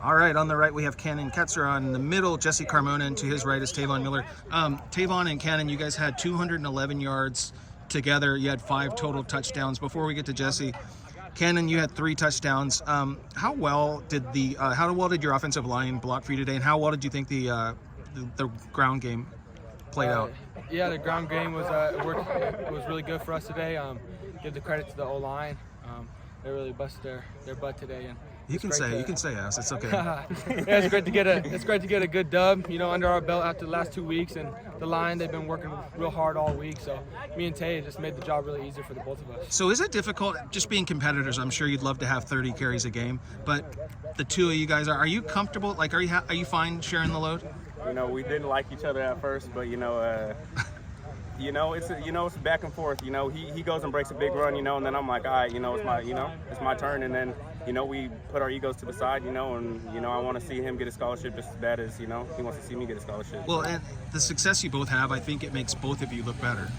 All right, on the right we have Cannon Katzer. On the middle, Jesse Carmona, and to his right is Tavon Miller. Tavon and Cannon, you guys had 211 yards together. You had 5 total touchdowns. Before we get to Jesse, Cannon, you had 3 touchdowns. How well did your offensive line block for you today, and how well did you think the ground game played out? Yeah, the ground game was really good for us today. Give the credit to the O-line. They really busted their butt today, and you can say us. It's okay. Yeah, it's great to get a good dub, under our belt after the last 2 weeks, and the line, they've been working real hard all week. So me and Tay just made the job really easier for the both of us. So is it difficult just being competitors? I'm sure you'd love to have 30 carries a game, but the two of you guys are you comfortable? Like, are you fine sharing the load? We didn't like each other at first, but it's back and forth. He goes and breaks a big run, and then I'm like, all right, it's my turn, and then we put our egos to the side, and I want to see him get a scholarship just as bad as he wants to see me get a scholarship. Well, and the success you both have, I think it makes both of you look better.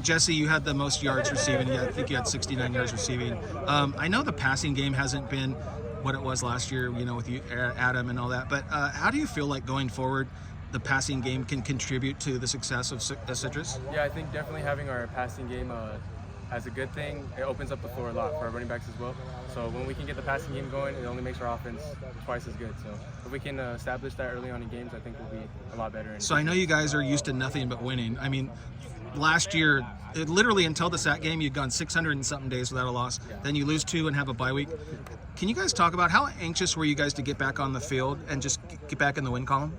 Jesse, you had the most yards receiving. I think you had 69 yards receiving. I know the passing game hasn't been what it was last year, with you, Adam, and all that. But how do you feel like going forward, the passing game can contribute to the success of Citrus? Yeah, I think definitely having our passing game as a good thing, it opens up the floor a lot for our running backs as well. So when we can get the passing game going, it only makes our offense twice as good. So if we can establish that early on in games, I think we'll be a lot better. So I know you guys are used to nothing but winning. I mean, last year, literally until the SAC game, you'd gone 600 and something days without a loss. Yeah. Then you lose 2 and have a bye week. Can you guys talk about how anxious were you guys to get back on the field and just get back in the win column?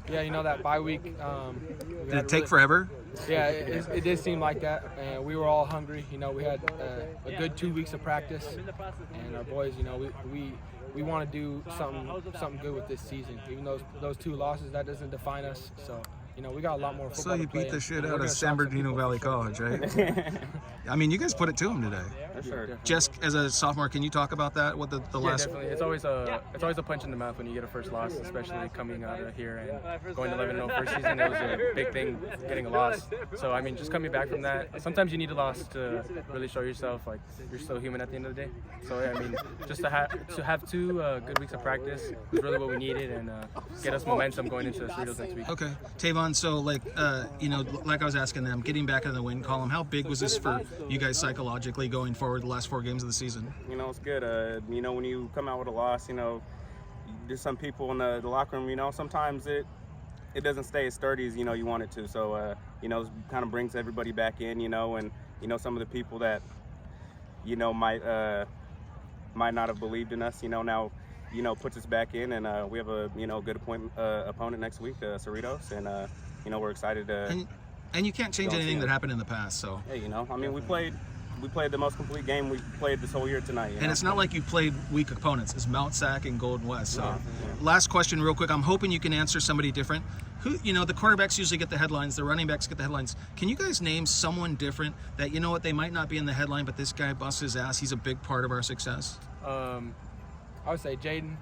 Yeah, that bye week. Did it take forever? Yeah, it did seem like that. And we were all hungry. We had a good 2 weeks of practice, and our boys, we want to do something good with this season. Even those 2 losses, that doesn't define us. So. We got a lot more football. So you beat the shit out of San Bernardino Valley College, right? I mean, you guys put it to them today. For sure. Jess, as a sophomore, can you talk about that? What the last? Definitely. It's always a punch in the mouth when you get a first loss, especially coming out of here and going 11-0 first season. It was a big thing getting a loss. So I mean, just coming back from that, sometimes you need a loss to really show yourself like you're still human at the end of the day. So yeah, I mean, just to have 2 good weeks of practice was really what we needed, and get us momentum going into the Cerritos next week. Okay, Tavon. So like I was asking them, getting back in the win column, how big was this for you guys psychologically going forward the last 4 games of the season? It's good. When you come out with a loss, there's some people in the locker room, sometimes it doesn't stay as sturdy as, you want it to. So, it kind of brings everybody back in, and, some of the people that, might not have believed in us, now, puts us back in, and we have a, good opponent next week, Cerritos, and, we're excited to. And you can't change anything that happened in the past, so. Hey, I mean, we played the most complete game we played this whole year tonight. And it's not like you played weak opponents. It's Mount Sac and Golden West. So, yeah. Last question, real quick. I'm hoping you can answer somebody different. Who, the quarterbacks usually get the headlines. The running backs get the headlines. Can you guys name someone different that they might not be in the headline, but this guy busts his ass? He's a big part of our success. I would say Jaden.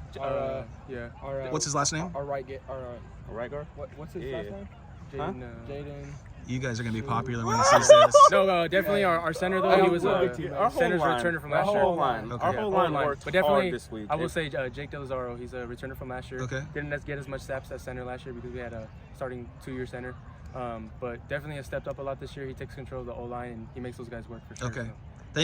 What's his last name? Our right guard. What's his last name? Jaden. You guys are going to be popular when he sees this. No, definitely our center, though. He was a center's returner from last year. Our whole line. Okay. Our whole line worked but definitely, hard this week. I will say Jake DeLazaro, he's a returner from last year. Okay. Didn't get as much snaps at center last year because we had a starting 2-year center. But definitely has stepped up a lot this year. He takes control of the O-line, and he makes those guys work for sure. Okay. So.